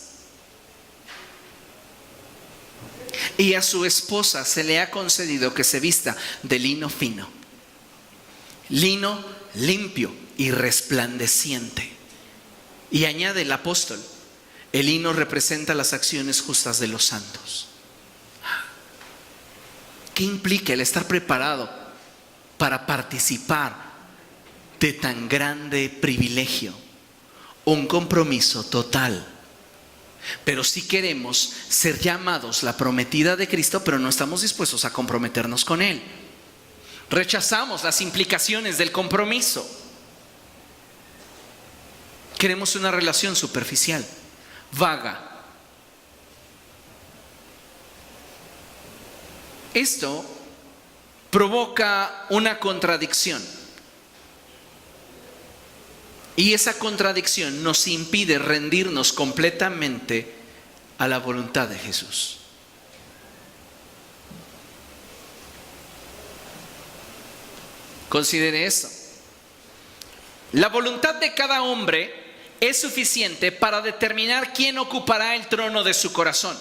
Y a su esposa se le ha concedido que se vista de lino fino, lino limpio y resplandeciente. Y añade el apóstol, el lino representa las acciones justas de los santos. ¿Qué implica el estar preparado para participar de tan grande privilegio? Un compromiso total. Pero sí queremos ser llamados la prometida de Cristo, pero no estamos dispuestos a comprometernos con Él. Rechazamos las implicaciones del compromiso. Queremos una relación superficial, vaga. Esto provoca una contradicción. Y esa contradicción nos impide rendirnos completamente a la voluntad de Jesús. Considere esto. La voluntad de cada hombre es suficiente para determinar quién ocupará el trono de su corazón.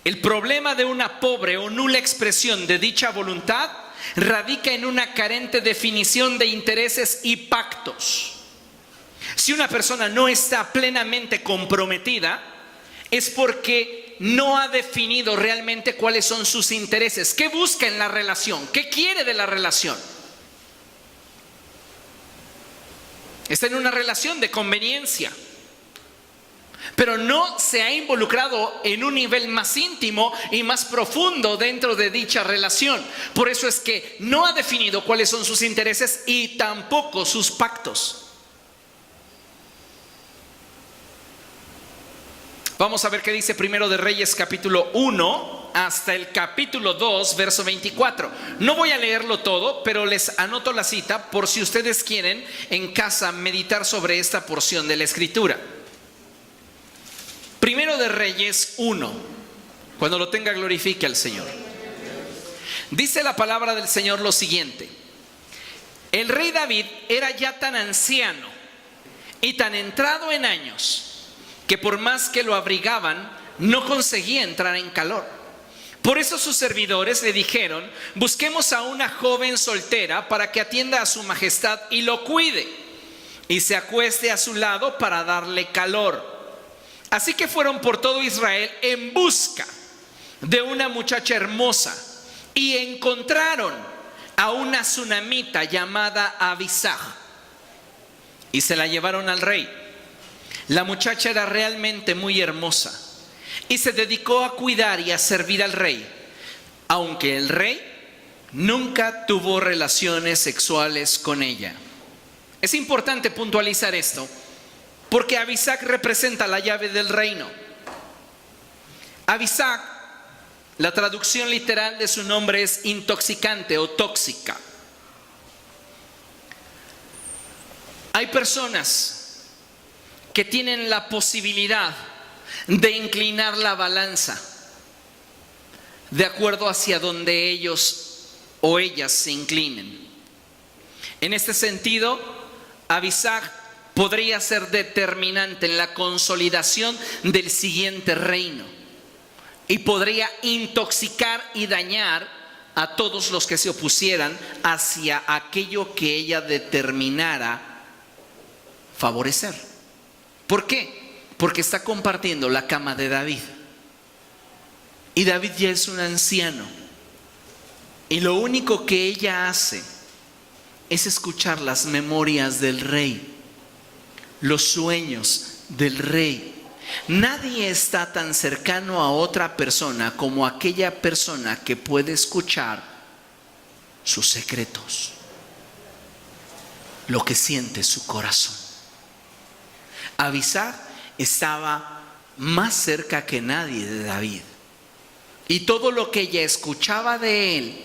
El problema de una pobre o nula expresión de dicha voluntad radica en una carente definición de intereses y pactos. Si una persona no está plenamente comprometida, es porque no ha definido realmente cuáles son sus intereses. ¿Qué busca en la relación? ¿Qué quiere de la relación? Está en una relación de conveniencia, pero no se ha involucrado en un nivel más íntimo y más profundo dentro de dicha relación. Por eso es que no ha definido cuáles son sus intereses y tampoco sus pactos. Vamos a ver qué dice Primero de Reyes capítulo 1 hasta el capítulo 2 verso 24. No voy a leerlo todo, pero les anoto la cita por si ustedes quieren en casa meditar sobre esta porción de la escritura. Primero de Reyes 1. Cuando lo tenga, glorifique al Señor. Dice la palabra del Señor lo siguiente: el rey David era ya tan anciano y tan entrado en años que por más que lo abrigaban, no conseguía entrar en calor. Por eso sus servidores le dijeron: busquemos a una joven soltera para que atienda a su majestad y lo cuide, y se acueste a su lado para darle calor. Así que fueron por todo Israel en busca de una muchacha hermosa, y encontraron a una sunamita llamada Abisag, y se la llevaron al rey. La muchacha era realmente muy hermosa y se dedicó a cuidar y a servir al rey, aunque el rey nunca tuvo relaciones sexuales con ella. Es importante puntualizar esto, porque Abisag representa la llave del reino. Abisag, la traducción literal de su nombre es intoxicante o tóxica. Hay personas que tienen la posibilidad de inclinar la balanza de acuerdo hacia donde ellos o ellas se inclinen. En este sentido, Abisag podría ser determinante en la consolidación del siguiente reino y podría intoxicar y dañar a todos los que se opusieran hacia aquello que ella determinara favorecer. ¿Por qué? Porque está compartiendo la cama de David. Y David ya es un anciano. Y lo único que ella hace es escuchar las memorias del rey, los sueños del rey. Nadie está tan cercano a otra persona como aquella persona que puede escuchar sus secretos, lo que siente su corazón. Abisag estaba más cerca que nadie de David, y todo lo que ella escuchaba de él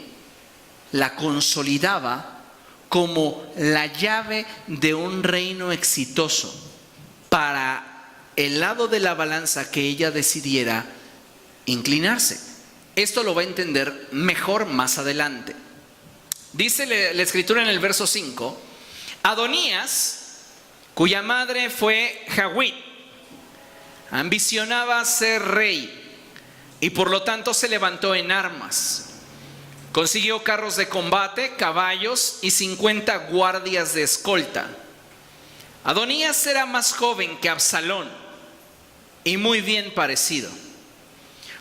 la consolidaba como la llave de un reino exitoso para el lado de la balanza que ella decidiera inclinarse. Esto lo va a entender mejor más adelante. Dice la escritura en el verso 5, Adonías, cuya madre fue Hagit, ambicionaba ser rey y por lo tanto se levantó en armas. Consiguió carros de combate, caballos y 50 guardias de escolta. Adonías era más joven que Absalón y muy bien parecido.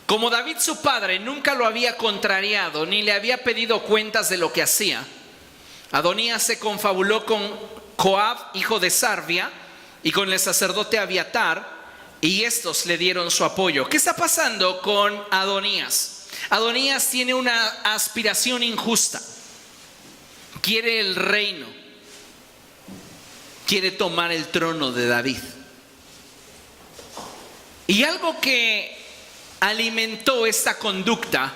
Como David su padre nunca lo había contrariado ni le había pedido cuentas de lo que hacía, Adonías se confabuló con Joab, hijo de Sarvia, y con el sacerdote Abiatar, y estos le dieron su apoyo. ¿Qué está pasando con Adonías? Adonías tiene una aspiración injusta. Quiere el reino. Quiere tomar el trono de David. Y algo que alimentó esta conducta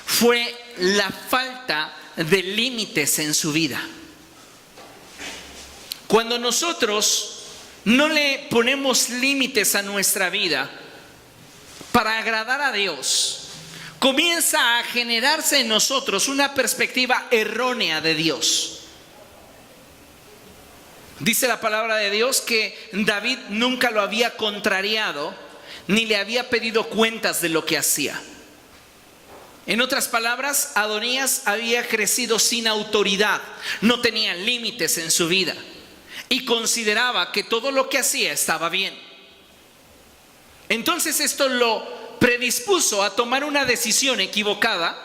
fue la falta de límites en su vida. Cuando nosotros no le ponemos límites a nuestra vida para agradar a Dios, comienza a generarse en nosotros una perspectiva errónea de Dios. Dice la palabra de Dios que David nunca lo había contrariado ni le había pedido cuentas de lo que hacía. En otras palabras, Adonías había crecido sin autoridad, no tenía límites en su vida y consideraba que todo lo que hacía estaba bien. Entonces esto lo predispuso a tomar una decisión equivocada,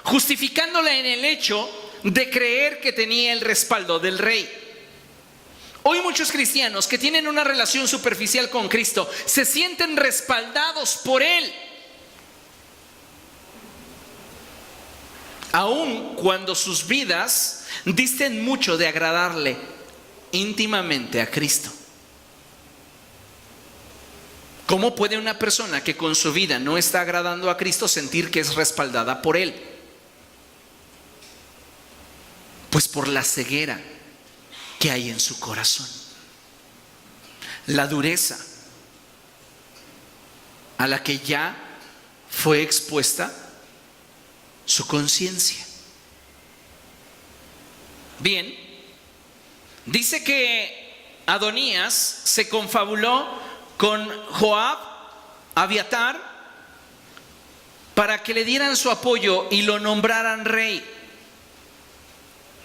justificándola en el hecho de creer que tenía el respaldo del rey. Hoy muchos cristianos que tienen una relación superficial con Cristo se sienten respaldados por Él, aun cuando sus vidas disten mucho de agradarle íntimamente a Cristo. ¿Cómo puede una persona que con su vida no está agradando a Cristo sentir que es respaldada por Él? Pues por la ceguera que hay en su corazón, la dureza a la que ya fue expuesta su conciencia. Bien, dice que Adonías se confabuló con Joab, Abiatar, para que le dieran su apoyo y lo nombraran rey.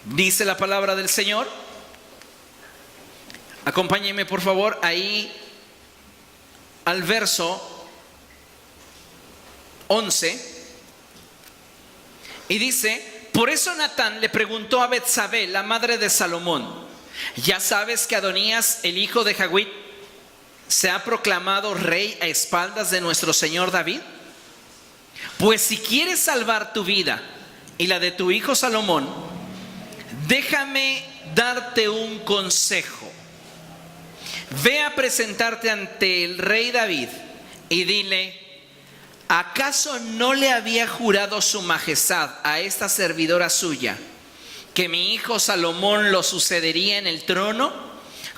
Dice la palabra del Señor. Acompáñenme por favor ahí al verso 11. Y dice, por eso Natán le preguntó a Betsabé, la madre de Salomón, ¿ya sabes que Adonías, el hijo de Hagit, se ha proclamado rey a espaldas de nuestro señor David? Pues si quieres salvar tu vida y la de tu hijo Salomón, déjame darte un consejo. Ve a presentarte ante el rey David y dile, ¿acaso no le había jurado su majestad a esta servidora suya que mi hijo Salomón lo sucedería en el trono?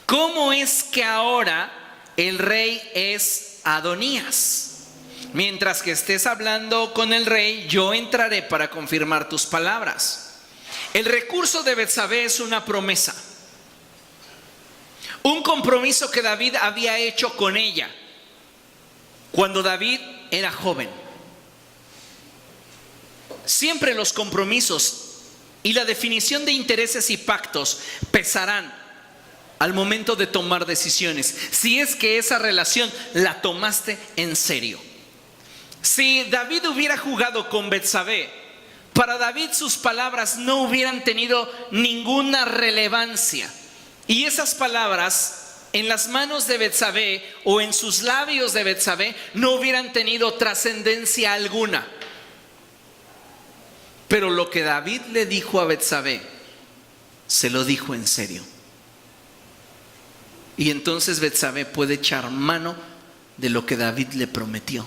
¿Cómo es que ahora el rey es Adonías? Mientras que estés hablando con el rey, yo entraré para confirmar tus palabras. El recurso de Betsabé es una promesa, un compromiso que David había hecho con ella cuando David era joven. Siempre los compromisos y la definición de intereses y pactos pesarán al momento de tomar decisiones, si es que esa relación la tomaste en serio. Si David hubiera jugado con Betsabé, para David sus palabras no hubieran tenido ninguna relevancia, y esas palabras en las manos de Betsabé o en sus labios de Betsabé no hubieran tenido trascendencia alguna. Pero lo que David le dijo a Betsabé, se lo dijo en serio. Y entonces Betsabé puede echar mano de lo que David le prometió.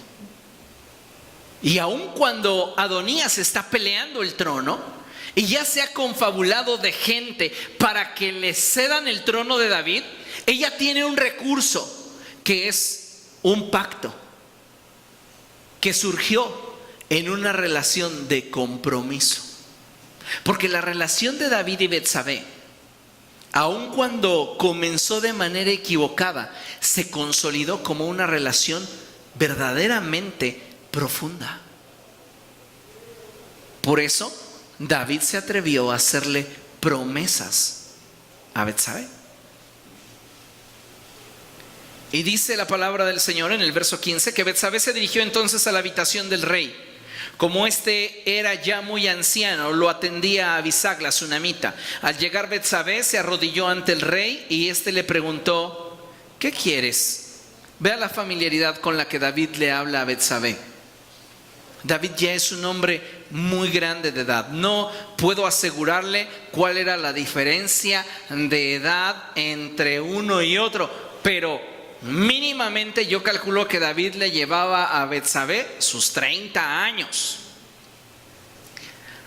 Y aun cuando Adonías está peleando el trono y ya se ha confabulado de gente para que le cedan el trono de David, ella tiene un recurso que es un pacto que surgió en una relación de compromiso. Porque la relación de David y Betsabé, aun cuando comenzó de manera equivocada, se consolidó como una relación verdaderamente profunda. Por eso David se atrevió a hacerle promesas a Betsabé. Y dice la palabra del Señor en el verso 15 que Betsabé se dirigió entonces a la habitación del rey. Como éste era ya muy anciano, lo atendía Abisag, la sunamita. Al llegar Betsabé se arrodilló ante el rey y éste le preguntó: ¿qué quieres? Vea la familiaridad con la que David le habla a Betsabé. David ya es un hombre muy grande de edad. No puedo asegurarle cuál era la diferencia de edad entre uno y otro, pero mínimamente yo calculo que David le llevaba a Betsabé sus 30 años.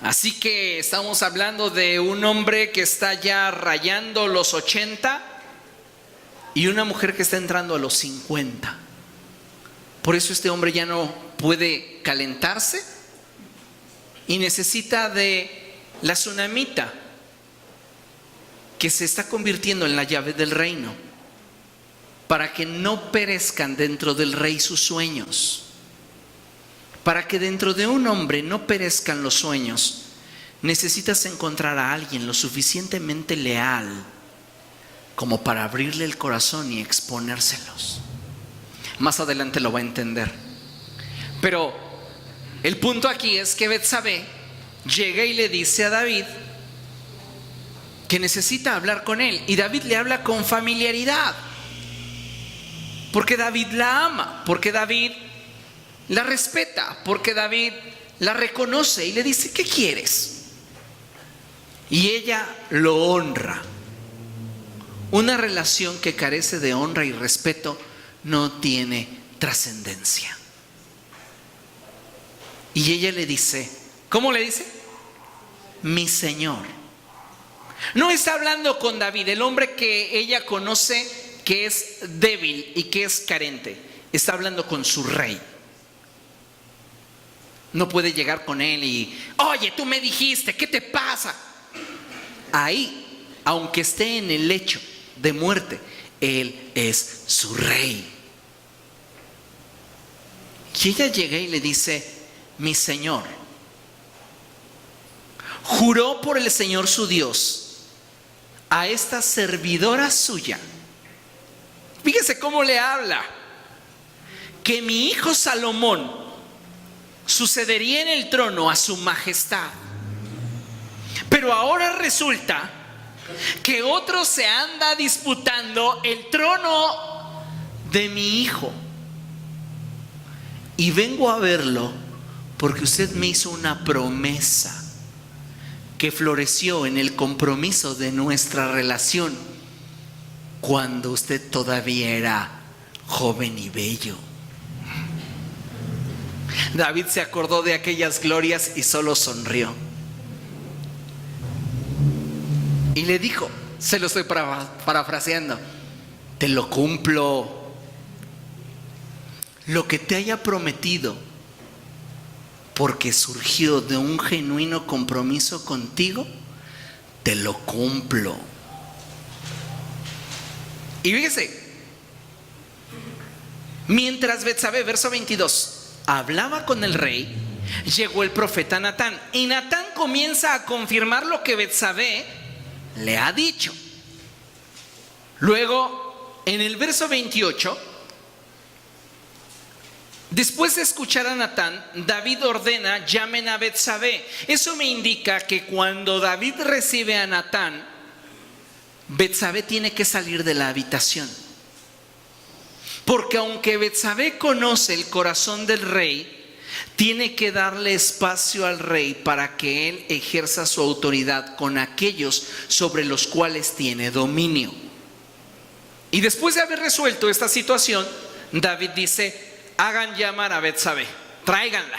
Así que estamos hablando de un hombre que está ya rayando los 80 y una mujer que está entrando a los 50. Por eso este hombre ya no puede calentarse y necesita de la sunamita, que se está convirtiendo en la llave del reino, para que no perezcan dentro del rey sus sueños. Para que dentro de un hombre no perezcan los sueños, necesitas encontrar a alguien lo suficientemente leal como para abrirle el corazón y exponérselos. Más adelante lo va a entender. Pero el punto aquí es que Betsabé llega y le dice a David que necesita hablar con él. Y David le habla con familiaridad, porque David la ama, porque David la respeta, porque David la reconoce y le dice: ¿qué quieres? Y ella lo honra. Una relación que carece de honra y respeto no tiene trascendencia. Y ella le dice, ¿cómo le dice? Mi Señor. No está hablando con David, el hombre que ella conoce que es débil y que es carente. Está hablando con su rey. No puede llegar con él y: oye, tú me dijiste, ¿qué te pasa? Ahí, aunque esté en el lecho de muerte, él es su rey. Y ella llega y le dice: mi Señor. Juró por el Señor su Dios a esta servidora suya. Fíjese cómo le habla: que mi hijo Salomón sucedería en el trono a su majestad. Pero ahora resulta que otro se anda disputando el trono de mi hijo. Y vengo a verlo porque usted me hizo una promesa que floreció en el compromiso de nuestra relación cuando usted todavía era joven y bello. David se acordó de aquellas glorias y solo sonrió. Y le dijo, se lo estoy parafraseando: te lo cumplo. Lo que te haya prometido, porque surgió de un genuino compromiso contigo, te lo cumplo. Y fíjese, mientras Betsabé, verso 22, hablaba con el rey, llegó el profeta Natán. Y Natán comienza a confirmar lo que Betsabé le ha dicho. Luego, en el verso 28, después de escuchar a Natán, David ordena: llamen a Betsabé. Eso me indica que cuando David recibe a Natán, Betsabé tiene que salir de la habitación. Porque aunque Betsabé conoce el corazón del rey, tiene que darle espacio al rey para que él ejerza su autoridad con aquellos sobre los cuales tiene dominio. Y después de haber resuelto esta situación, David dice: hagan llamar a Betsabé, tráiganla.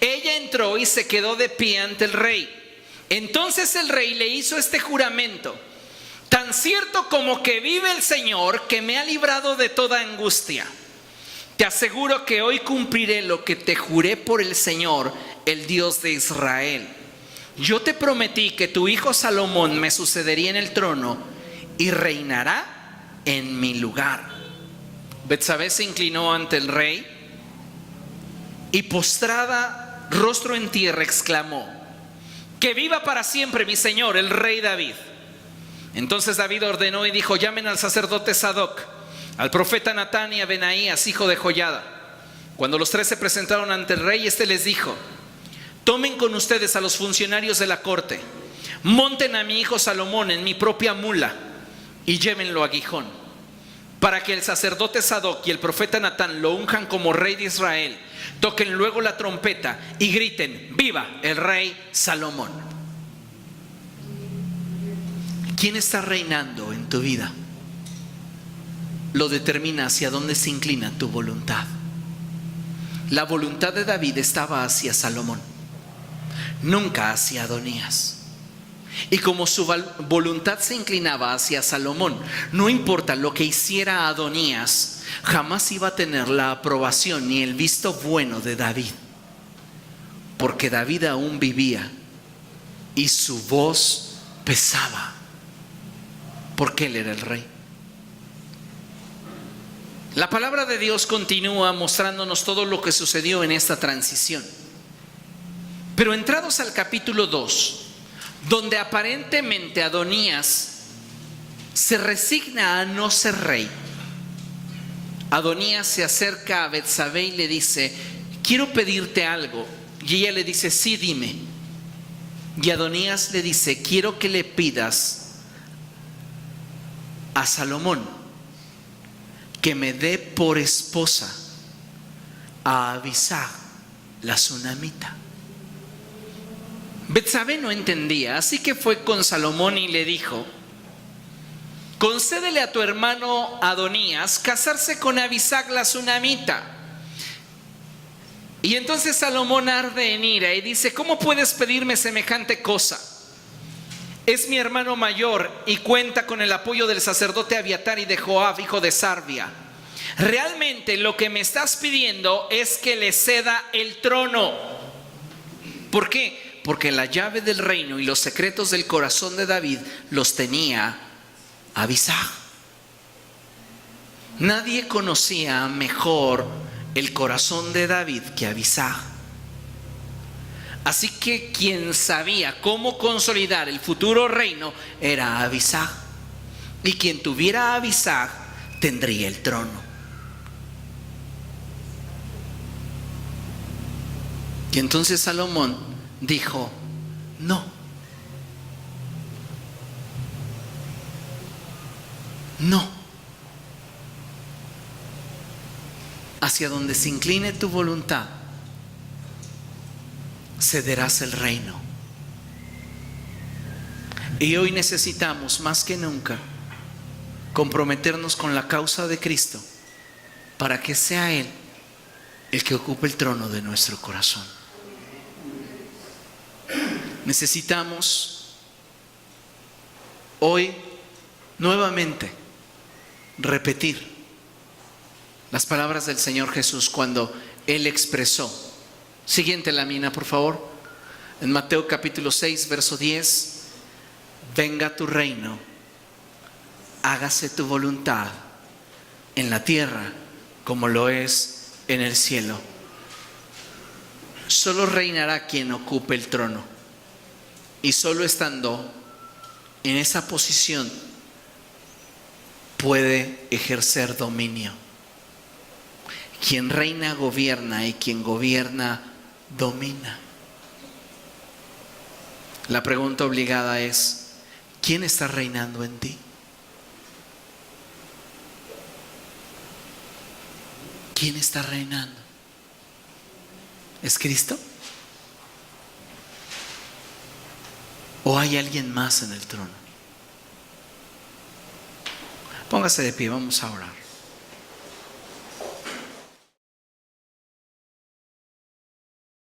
Ella entró y se quedó de pie ante el rey. Entonces el rey le hizo este juramento: tan cierto como que vive el Señor, que me ha librado de toda angustia, te aseguro que hoy cumpliré lo que te juré por el Señor, el Dios de Israel. Yo te prometí que tu hijo Salomón me sucedería en el trono y reinará en mi lugar. Betsabé se inclinó ante el rey y postrada, rostro en tierra, exclamó: que viva para siempre mi señor, el rey David. Entonces David ordenó y dijo: llamen al sacerdote Sadoc, al profeta Natán y a Benaías, hijo de Joiada. Cuando los tres se presentaron ante el rey, este les dijo: tomen con ustedes a los funcionarios de la corte, monten a mi hijo Salomón en mi propia mula y llévenlo a Gijón, para que el sacerdote Sadoc y el profeta Natán lo unjan como rey de Israel. Toquen luego la trompeta y griten: viva el rey Salomón. ¿Quién está reinando en tu vida? Lo determina hacia dónde se inclina tu voluntad. La voluntad de David estaba hacia Salomón, nunca hacia Adonías. Y como su voluntad se inclinaba hacia Salomón, no importa lo que hiciera Adonías, jamás iba a tener la aprobación ni el visto bueno de David, porque David aún vivía y su voz pesaba, porque él era el rey. La palabra de Dios continúa mostrándonos todo lo que sucedió en esta transición. Pero entrados al capítulo 2, donde aparentemente Adonías se resigna a no ser rey, Adonías se acerca a Betsabé y le dice: quiero pedirte algo. Y ella le dice: sí, dime. Y Adonías le dice: quiero que le pidas a Salomón que me dé por esposa a Abisag, la sunamita. Betsabé no entendía, así que fue con Salomón y le dijo: concédele a tu hermano Adonías casarse con Abisag la sunamita. Y entonces Salomón arde en ira y dice: ¿cómo puedes pedirme semejante cosa? Es mi hermano mayor y cuenta con el apoyo del sacerdote Abiatar y de Joab, hijo de Sarvia. Realmente lo que me estás pidiendo es que le ceda el trono. ¿Por qué? Porque la llave del reino y los secretos del corazón de David los tenía Abisag. Nadie conocía mejor el corazón de David que Abisag. Así que quien sabía cómo consolidar el futuro reino era Abisag. Y quien tuviera a Abisag tendría el trono. Y entonces Salomón dijo: no. No. Hacia donde se incline tu voluntad, cederás el reino. Y hoy necesitamos más que nunca comprometernos con la causa de Cristo para que sea Él el que ocupe el trono de nuestro corazón. Necesitamos hoy nuevamente repetir las palabras del Señor Jesús cuando Él expresó. Siguiente lámina, por favor. En Mateo capítulo 6, verso 10. Venga tu reino, hágase tu voluntad en la tierra como lo es en el cielo. Solo reinará quien ocupe el trono. Y solo estando en esa posición puede ejercer dominio. Quien reina gobierna y quien gobierna domina. La pregunta obligada es: ¿quién está reinando en ti? ¿Quién está reinando? ¿Es Cristo? ¿O hay alguien más en el trono? Póngase de pie, vamos a orar.